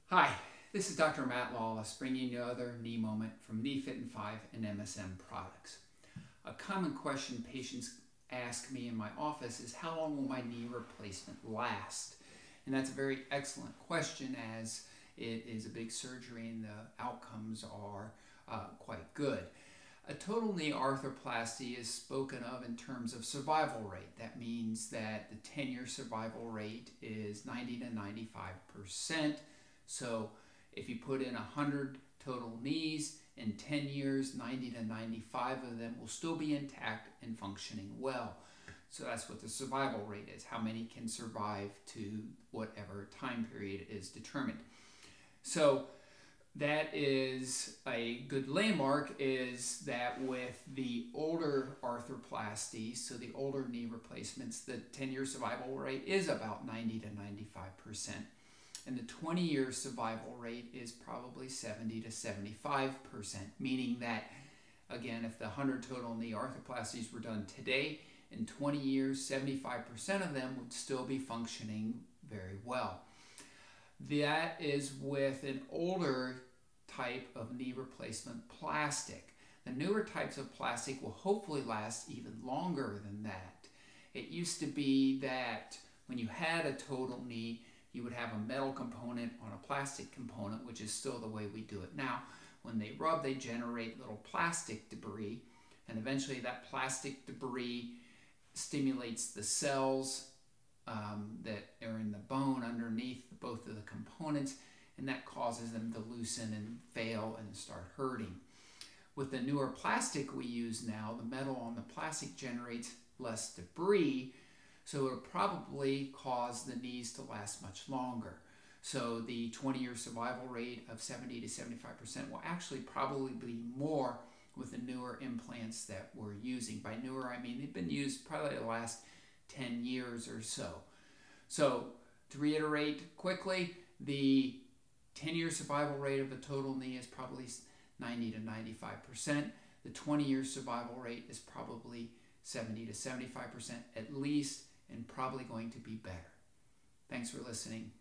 Hi, this is Dr. Matt Lawless bringing you another knee moment from KneeFit in 5 and MSM products. A common question patients ask me in my office is how long will my knee replacement last? And that's a very excellent question as it is a big surgery and the outcomes are quite good. A total knee arthroplasty is spoken of in terms of survival rate. That means that the 10-year survival rate is 90 to 95%. So if you put in 100 total knees in 10 years, 90 to 95 of them will still be intact and functioning well. So that's what the survival rate is, how many can survive to whatever time period is determined. So that is a good landmark, is that with the older arthroplasties, so the older knee replacements, the 10-year survival rate is about 90 to 95%. And the 20-year survival rate is probably 70 to 75%, meaning that, again, if the 100 total knee arthroplasties were done today, in 20 years, 75% of them would still be functioning very well. That is with an older type of knee replacement plastic. The newer types of plastic will hopefully last even longer than that. It used to be that when you had a total knee, you would have a metal component on a plastic component, which is still the way we do it now. When they rub, they generate little plastic debris, and eventually that plastic debris stimulates the cells that are in the bone underneath both of the components, and that causes them to loosen and fail and start hurting. With the newer plastic we use now, the metal on the plastic generates less debris, so it'll probably cause the knees to last much longer. So the 20-year survival rate of 70 to 75% will actually probably be more with the newer implants that we're using. By newer, I mean they've been used probably the last 10 years or so. So to reiterate quickly, the 10-year survival rate of a total knee is probably 90 to 95%. The 20-year survival rate is probably 70 to 75% at least, and probably going to be better. Thanks for listening.